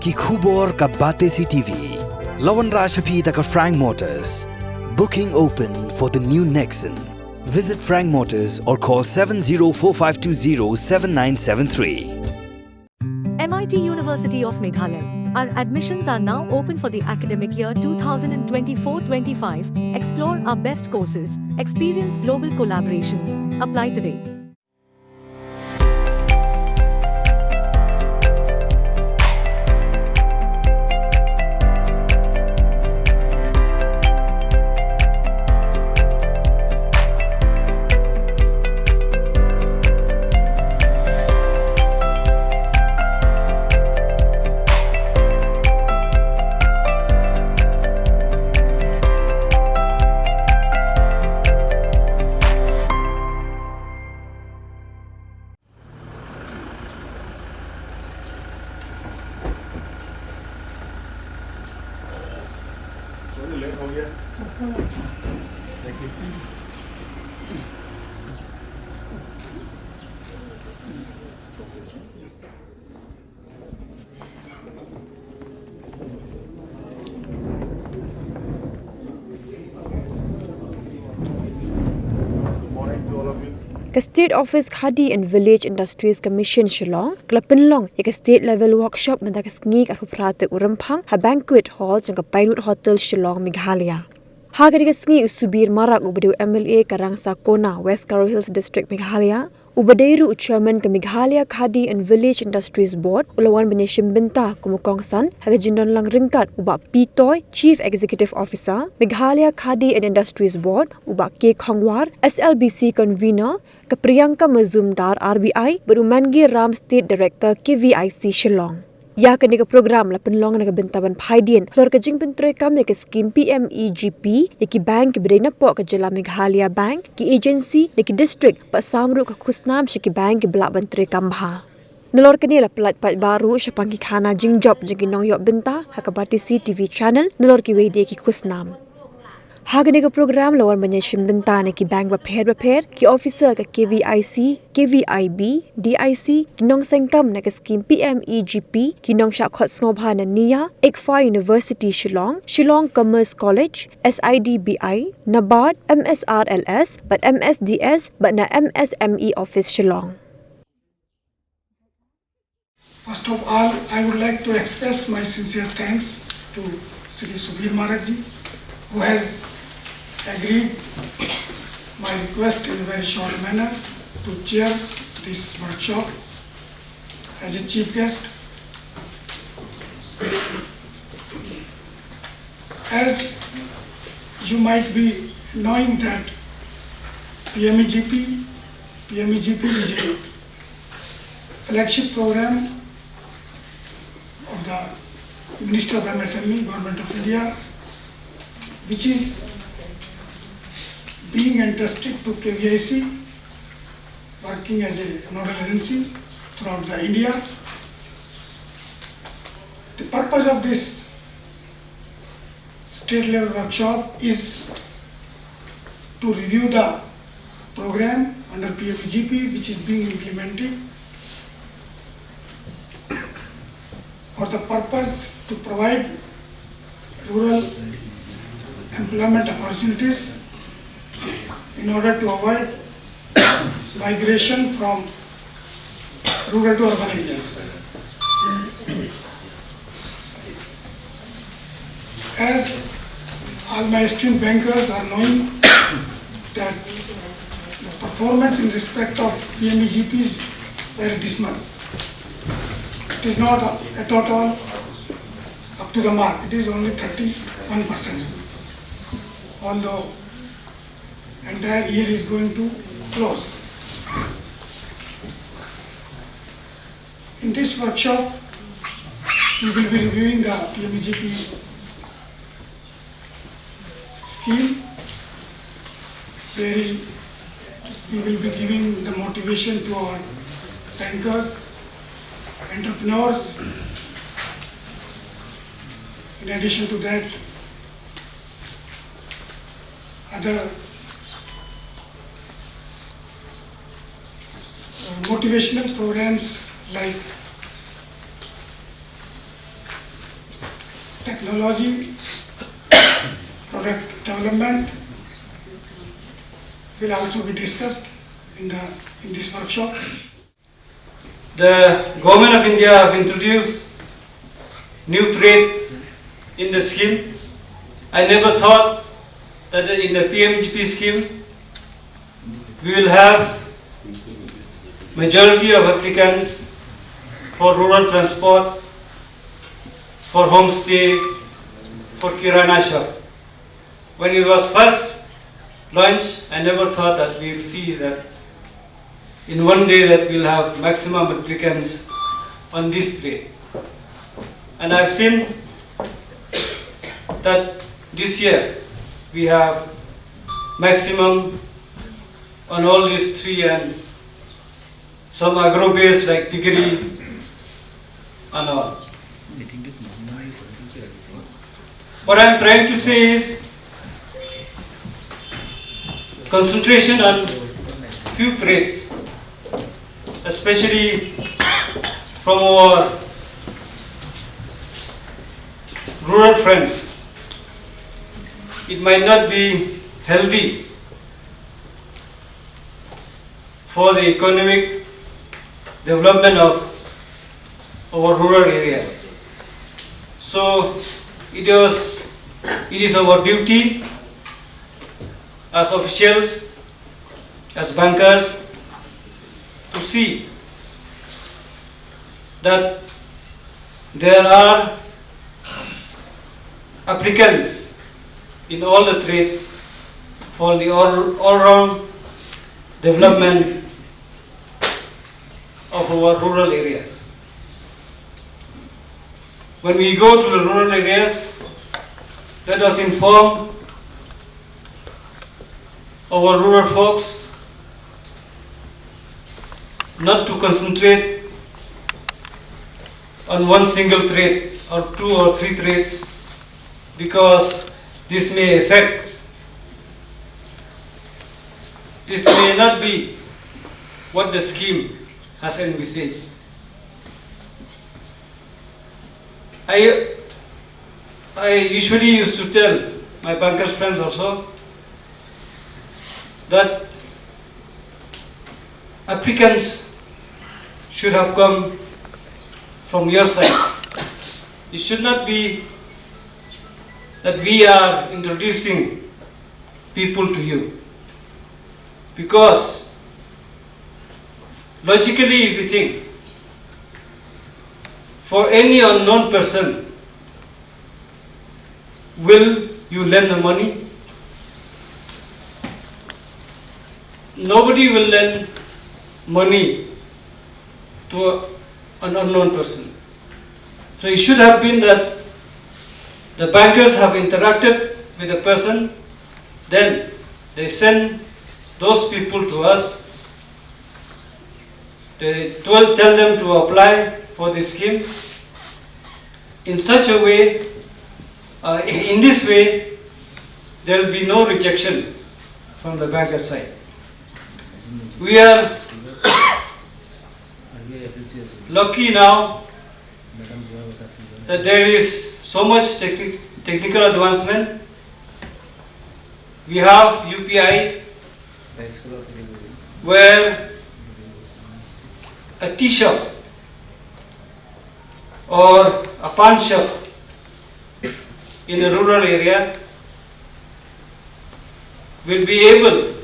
कि khubor ka Batesi TV. Lawan Rashaphi taka Frank Motors. Booking open for the new Nexon. Visit Frank Motors or call 7045207973. MIT University of Meghalaya. Our admissions are now open for the academic year 2024-25. Explore our best courses, experience global collaborations. Apply today. State Office Khadi and Village Industries Commission Shillong, Pynlong, a state level workshop with a sneak at Pratik Urampang, a banquet hall, and a Pinewood Hotel Shillong, Meghalaya. Hagari Sni Subir Marak Ubadu MLA Karang Sakona, West Karo Hills District, Meghalaya. Ubadeiru Chairman ke Meghalaya Khadi and Village Industries Board, Ulawan Benyashim Binta, Kumukongsan, Hagajindon Lang Ringkat, Uba Pitoy, Chief Executive Officer, Meghalaya Khadi and Industries Board, Uba K. Khongwar, SLBC Convener, Kapriyanka Mazumdar RBI, Berumangi Ram State Director Kvic Shillong. Ya kini ke program la Pynlong na kabintaban Paidian, Halor ka jing pintre kami ke scheme Pmegp, ki bank ki biday na po ka jala Meghalaya Bank, ki agency, ki district, pa samru ka Khusnam ki bank ki balaban tre kambha. Nalor kini la pelat baru siya pangkikana jing job jing kinong yok binta, hakabati CTV channel, nalor ki wedi ki Khusnam. Hagani ka program lawan Benyashim Binta ki bank repair, ki officer ka Kvic, KVIB, DIC, kinong sengkam na ka scheme Pmegp, kinong syakot ngobha na niya, Ikfa University Shillong, Shillong Commerce College, SIDBI, NABARD, MSRLS, but MSDS, but na MSME Office Shillong. First of all, I would like to express my sincere thanks to Sri Subir Maharajji, who has agreed my request in a very short manner to chair this workshop as a chief guest. As you might be knowing that Pmegp is a flagship program of the Minister of MSME, Government of India, which is being entrusted to Kvic, working as a nodal agency throughout the India. The purpose of this state level workshop is to review the program under Pmegp which is being implemented for the purpose to provide rural employment opportunities in order to avoid migration from rural to urban areas. As all my esteemed bankers are knowing that the performance in respect of Pmegp is very dismal. It is not at all up to the mark. It is only 31%. Although entire year is going to close. In this workshop, we will be reviewing the Pmegp scheme, wherein we will be giving the motivation to our bankers, entrepreneurs. In addition to that, other motivational programs like technology, product development will also be discussed in this workshop. The Government of India have introduced new trade in the scheme. I never thought that in the Pmegp scheme we will have majority of applicants for rural transport, for homestay, for kirana shop. When it was first launched, I never thought that we will see that in one day that we'll have maximum applicants on this trade. And I've seen that this year we have maximum on all these three and some agro-based like piggery and all. What I'm trying to say is concentration on few trades, especially from our rural friends. It might not be healthy for the economic development of our rural areas. So it is our duty as officials, as bankers, to see that there are applicants in all the trades for the all-round development of our rural areas. When we go to the rural areas, let us inform our rural folks not to concentrate on one single trade or two or three trades, because this may not be what the scheme has envisaged. I usually used to tell my bankers friends also that applicants should have come from your side. It should not be that we are introducing people to you, because logically if you think, for any unknown person, will you lend the money? Nobody will lend money to an unknown person. So it should have been that the bankers have interacted with the person, then they send those people to us, they tell them to apply for the scheme in such a way, in this way, there will be no rejection from the banker side. We are lucky now that there is so much technical advancement. We have UPI, where a tea shop or a pan shop in a rural area will be able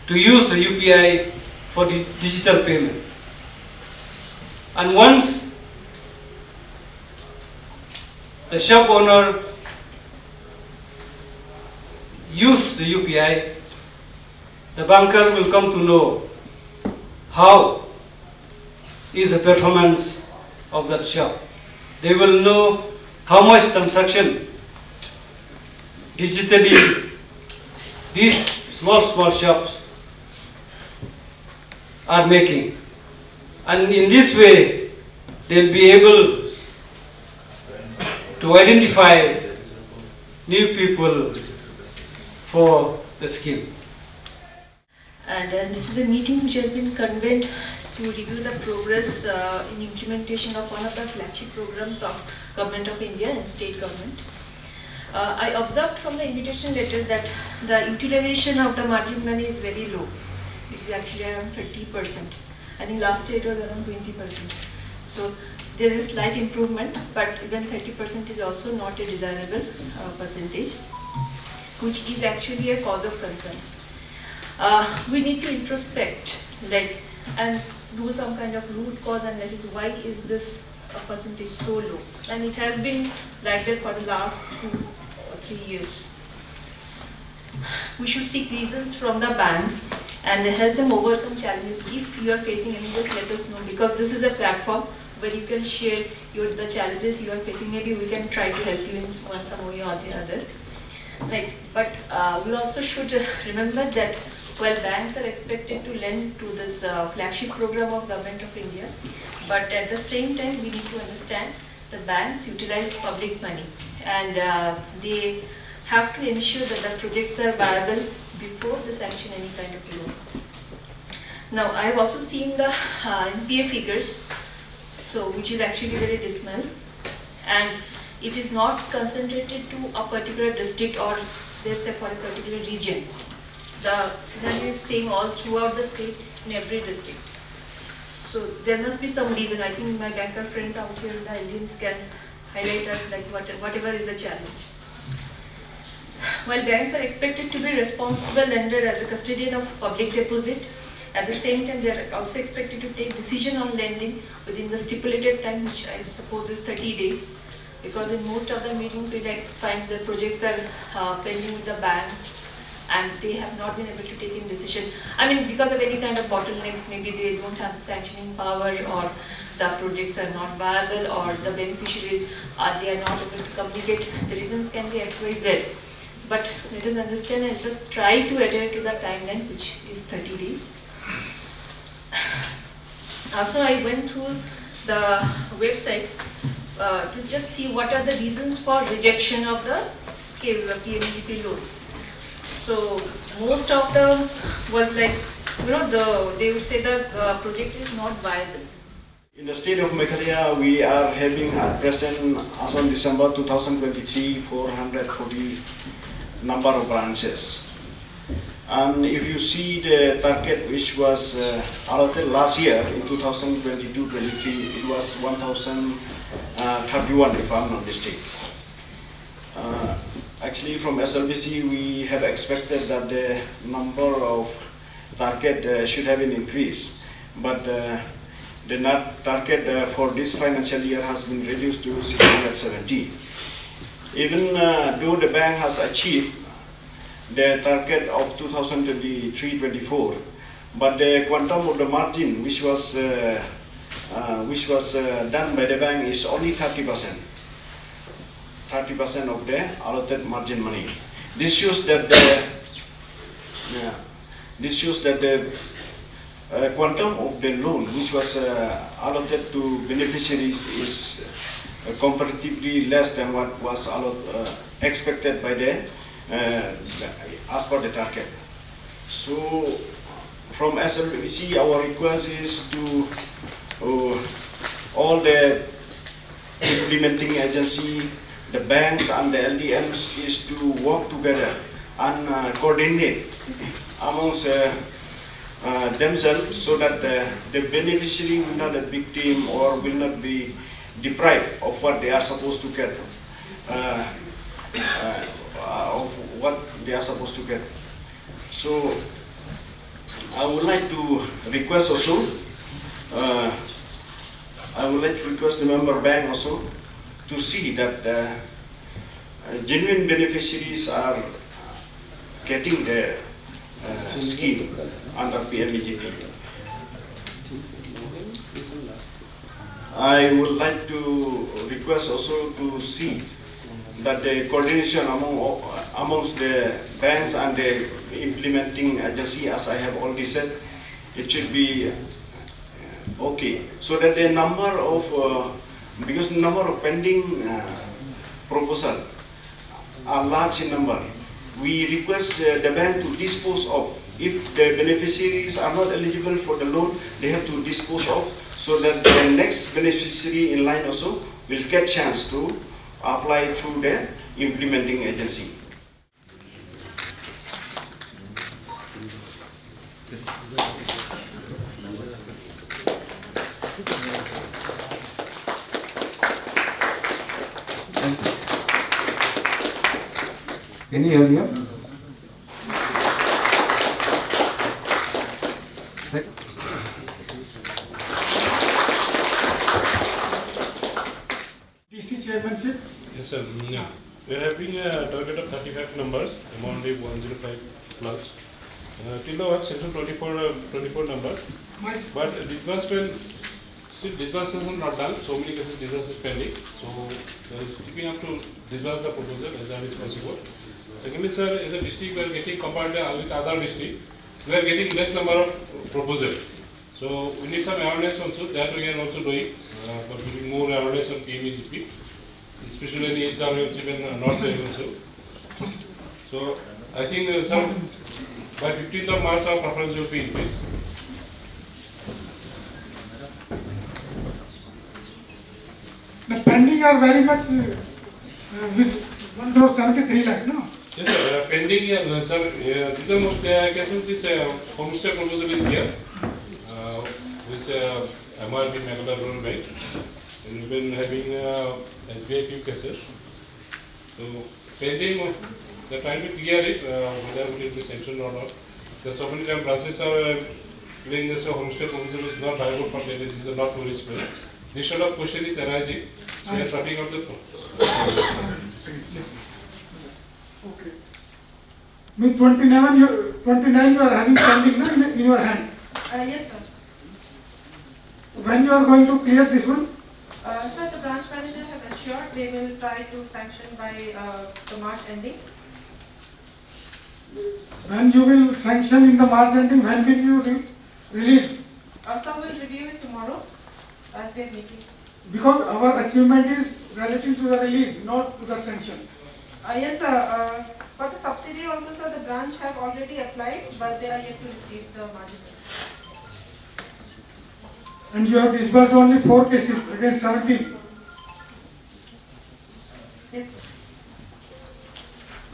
to use the UPI for digital payment. And once the shop owner use the UPI, the banker will come to know how is the performance of that shop. They will know how much transaction digitally these small shops are making. And in this way, they'll be able to identify new people for the scheme. And this is a meeting which has been convened to review the progress in implementation of one of the flagship programs of Government of India and state government. I observed from the invitation letter that the utilization of the margin money is very low. This is actually around 30%. I think last year it was around 20%. So there is a slight improvement, but even 30% is also not a desirable percentage, which is actually a cause of concern. We need to introspect, and do some kind of root cause analysis. Why is this percentage so low? And it has been like that for the last 2 or 3 years. We should seek reasons from the bank and help them overcome challenges. If you are facing any, just let us know, because this is a platform where you can share the challenges you are facing. Maybe we can try to help you in some way or the other. But we also should remember that while banks are expected to lend to this flagship program of Government of India, but at the same time we need to understand the banks utilize public money, and they have to ensure that the projects are viable before they sanction any kind of loan. Now, I have also seen the NPA figures, which is actually very dismal, and it is not concentrated to a particular district or let's say for a particular region. The scenario is same all throughout the state, in every district. So there must be some reason. I think my banker friends out here, the Indians, can highlight us whatever is the challenge. While banks are expected to be responsible lender as a custodian of public deposit, at the same time they are also expected to take decision on lending within the stipulated time, which I suppose is 30 days. Because in most of the meetings we find the projects are pending with the banks and they have not been able to take in decision. I mean, because of any kind of bottlenecks, maybe they don't have the sanctioning power, or the projects are not viable, or the beneficiaries they are not able to communicate. The reasons can be X, Y, Z. But let us understand and let us try to adhere to the timeline, which is 30 days. Also, I went through the websites to just see what are the reasons for rejection of the Pmegp loans. So most of them was they would say the project is not viable. In the state of Meghalaya, we are having at present, as on December 2023, 440 number of branches. And if you see the target which was allotted last year in 2022-23, it was 1,031 if I'm not mistaken. Actually, from SLBC, we have expected that the number of target should have been increased, but the target for this financial year has been reduced to 670. Even though the bank has achieved the target of 2023-24, but the quantum of the margin which was done by the bank is only 30%. 30% of the allotted margin money. This shows that the quantum of the loan which was allotted to beneficiaries is comparatively less than what was expected by the as per the target. So from SLBC, our request is to all the implementing agency, the banks and the LDMs, is to work together and coordinate amongst themselves, so that the beneficiary will not be a victim or will not be deprived of what they are supposed to get, So I would like to request also, the member bank also to see that genuine beneficiaries are getting the scheme under Pmegp. I would like to request also to see that the coordination amongst the banks and the implementing agency, as I have already said, it should be okay, so that the number of because the number of pending proposals are large in number. We request the bank to dispose of If the beneficiaries are not eligible for the loan, they have to dispose of, so that the next beneficiary in line also will get chance to apply through the implementing agency. Any earlier? Second. DC chairmanship. Yes, sir. Yeah. We are having a target of 35 numbers, amount is 105 plus. Till now, session 24 numbers. But disbursement, still disbursements are not done. So many cases disbursement is pending. So there is keeping up to disburse the proposal as early as possible. Secondly, sir, as a district, we are getting compared with other district, we are getting less number of proposals. So we need some awareness also. That we are also doing for giving more awareness on Pmegp, especially in East Township and North Side also. So I think by 15th of March our preference will be increased. The pending are very much with 1.73 lakhs, no? Yes, sir. Pending, sir. These are most cases. This homestay proposal is here. With MRP Meghalaya Rural Bank, and we've been having SBI few cases. So pending, they're trying to clear it whether it will be sanctioned or not. Because so many times branches are claiming this homestay proposal is not viable for them. This is not tourist place. This sort of question is arising. We are sorting out the. Okay. With 29 you are having pending na, in your hand. Yes, sir. When you are going to clear this one? Sir, the branch manager have assured they will try to sanction by the March ending. When you will sanction in the March ending, when will you release? Sir, we will review it tomorrow as we are meeting. Because our achievement is relative to the release, not to the sanction. Yes, sir. For the subsidy also, sir, the branch have already applied, but they are yet to receive the margin. And you have disbursed only 4 cases against 17. Yes, sir.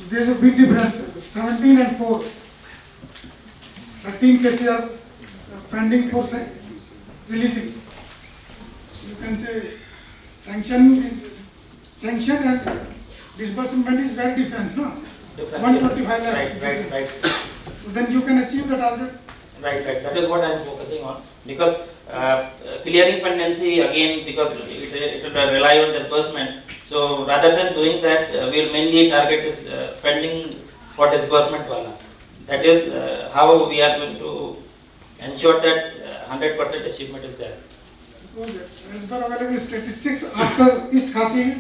There is a big difference, 17 and 4. 13 cases are pending for releasing. You can say sanction and disbursement is very different, no? 125 lakhs. Right. Then you can achieve the target. Right. That is what I am focusing on, because clearing pendency again, because it will rely on disbursement. So rather than doing that, we will mainly target this spending for disbursement wala. That is how we are going to ensure that 100% achievement is there. As per available statistics, after East Khasi,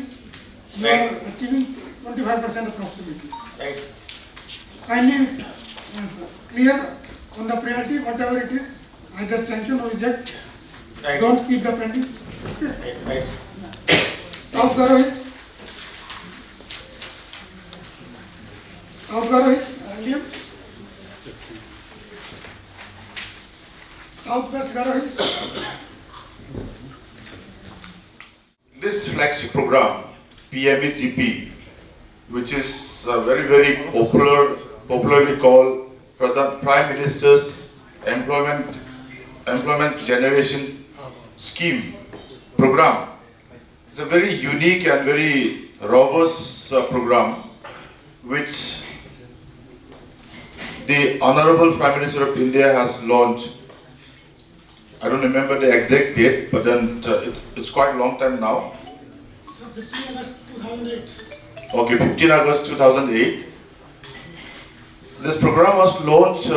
you are achieving 25% approximately. Right. Kindly clear on the priority, whatever it is, either sanction or reject. Right. Don't keep the pending. Right. South Garo Hills. South Garo Hills, earlier. Southwest Garo Hills. This flagship program, Pmegp, which is very popularly called Prime Minister's Employment Generation Scheme program. It's a very unique and very robust program which the Honorable Prime Minister of India has launched. I don't remember the exact date, but then it's quite a long time now. So 15 August 2008. Okay, 15 August 2008. This program was launched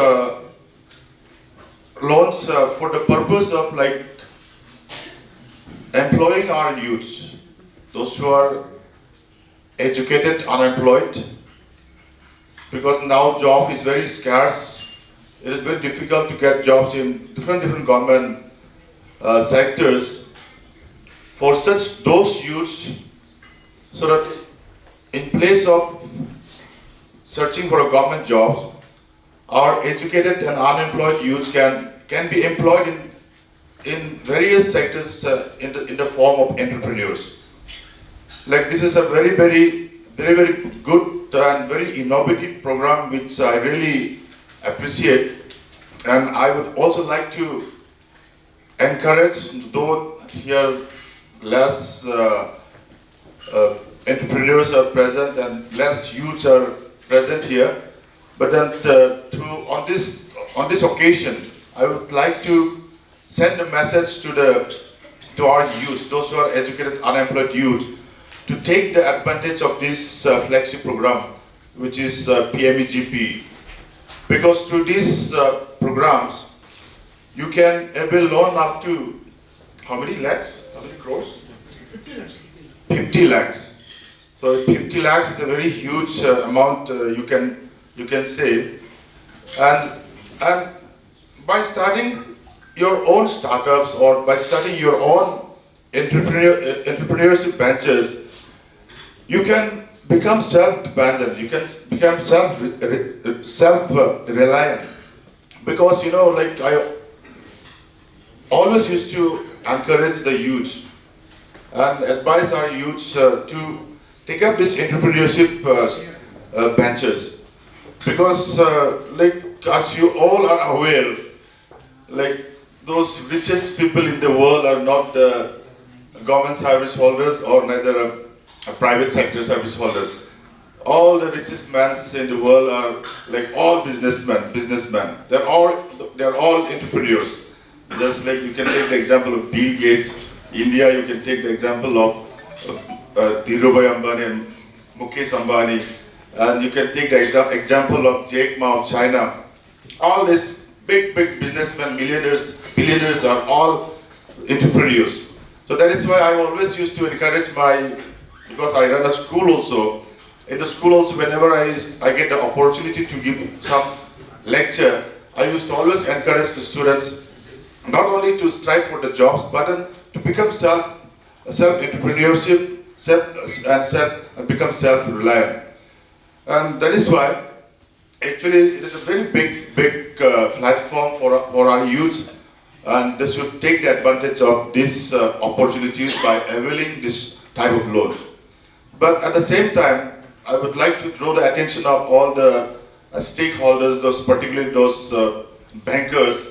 for the purpose of employing our youths, those who are educated, unemployed, because now job is very scarce. It is very difficult to get jobs in different government sectors. For those youths, so that in place of searching for a government jobs, our educated and unemployed youths can be employed in various sectors in the form of entrepreneurs. Like this is a very good and very innovative program which I really appreciate, and I would also like to encourage, though here less entrepreneurs are present and less youths are present here, but then on this occasion, I would like to send a message to our youth, those who are educated, unemployed youth, to take the advantage of this flagship program, which is Pmegp, because through these programs, you can avail loan up to how many lakhs? How many crores? 50 lakhs. 50 lakhs. So 50 lakhs is a very huge amount you can save, and by starting your own startups or by starting your own entrepreneurship ventures, you can become self-dependent. You can become self-reliant, because like I always used to encourage the youth and advise our youths to take up this entrepreneurship ventures, because like as you all are aware, like those richest people in the world are not the government service holders or neither private sector service holders. All the richest men in the world are like all businessmen. They're all entrepreneurs. Just like you can take the example of Bill Gates, India, you can take the example of Dhirubhai Ambani and Mukesh Ambani, and you can take the example of Jack Ma of China. All these big businessmen, billionaires are all entrepreneurs. So that is why I always used to encourage because I run a school also. In the school also, whenever I get the opportunity to give some lecture, I used to always encourage the students not only to strive for the jobs, but then to become self-entrepreneurship and become self-reliant. And that is why actually it is a very big platform for our youth, and they should take the advantage of these opportunities by availing this type of loans. But at the same time, I would like to draw the attention of all the stakeholders, particularly those bankers.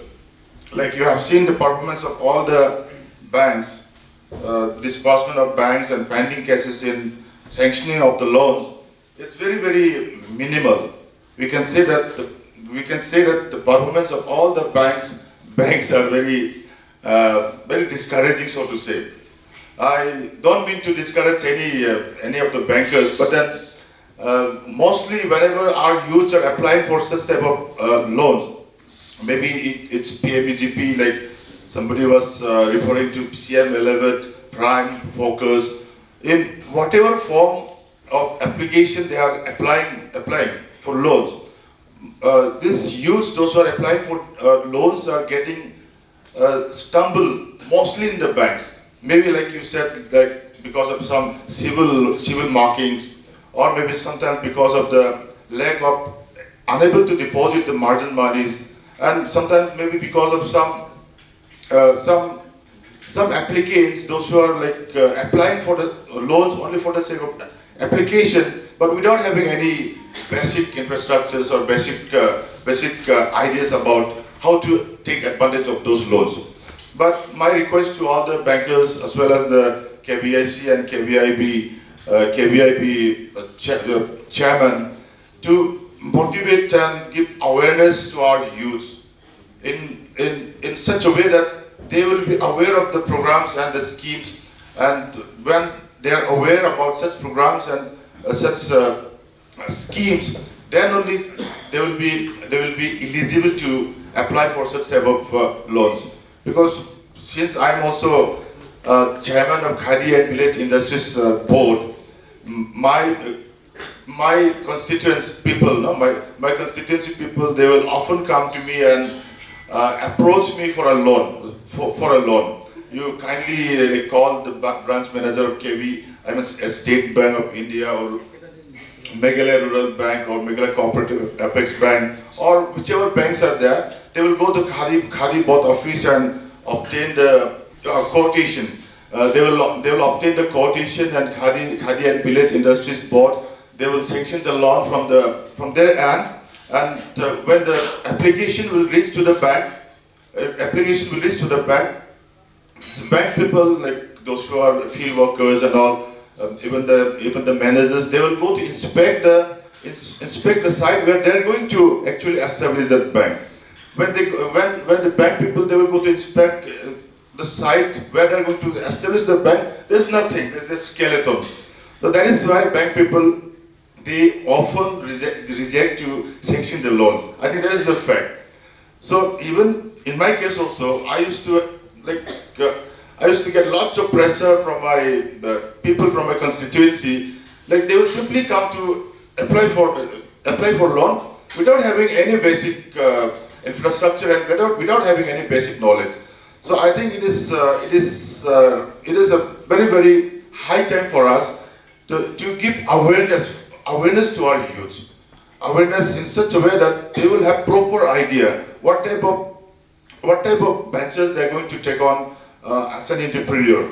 Like you have seen the performance of all the banks, disbursement of banks and pending cases in sanctioning of the loans. It's very minimal. We can say that the performance of all the banks are very discouraging, so to say. I don't mean to discourage any of the bankers, but then mostly whenever our youths are applying for such type of loans, maybe it's Pmegp, like somebody was referring to CM11, Prime, Focus, in whatever form of application they are applying for loans. These youths, those who are applying for loans, are getting stumble mostly in the banks. Maybe like you said, like because of some civil markings, or maybe sometimes because of the lack of unable to deposit the margin monies, and sometimes maybe because of some applicants, those who are like applying for the loans only for the sake of application, but without having any basic infrastructures or basic ideas about how to take advantage of those loans. But my request to all the bankers as well as the KVIC and KVIP chairman to motivate and give awareness to our youth in such a way that they will be aware of the programs and the schemes, and when they are aware about such programs and such schemes, then only they will be eligible to apply for such type of loans. Because since I am also chairman of Khadi and Village Industries Board, my constituency people, my constituency people, they will often come to me and approach me for a loan. You kindly call the branch manager of KV, I mean State Bank of India or Meghalaya Rural Bank or Meghalaya Cooperative Apex Bank or whichever banks are there, they will go to Khadi Both office and obtain the quotation. They will obtain the quotation, and Khadi and Village Industries Board, they will sanction the loan from their end, and when the application will reach to the bank, bank people like those who are field workers and all, even the managers, they will go to inspect the site where they are going to actually establish that bank. When the bank people, they will go to inspect the site where they are going to establish the bank, there's nothing, there's a skeleton. So that is why bank people, they often reject to sanction the loans. I think that is the fact. So even in my case also, I used to get lots of pressure from the people from my constituency. Like they will simply come to apply for loan without having any basic infrastructure and without having any basic knowledge. So I think it is a very, very high time for us to give awareness to our youth. Awareness in such a way that they will have proper idea what type of ventures they are going to take on as an entrepreneur.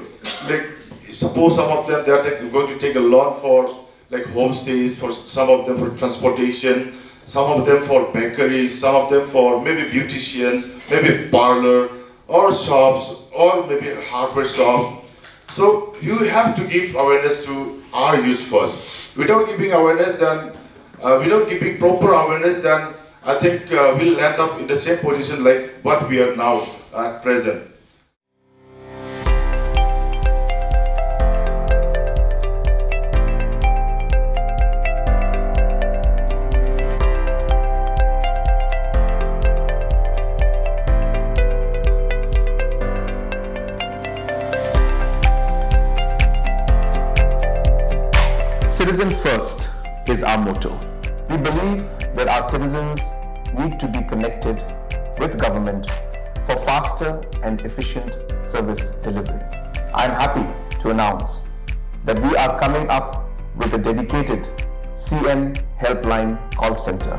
Like suppose some of them, they are going to take a loan for like homestays, for some of them for transportation, some of them for bakeries, some of them for maybe beauticians, maybe parlor or shops or maybe hardware shop. So you have to give awareness to our youth first. Without giving awareness, then without giving proper awareness, then I think we'll end up in the same position like what we are now at present. Citizen first is our motto. We believe that our citizens need to be connected with government for faster and efficient service delivery. I am happy to announce that we are coming up with a dedicated CM helpline call center.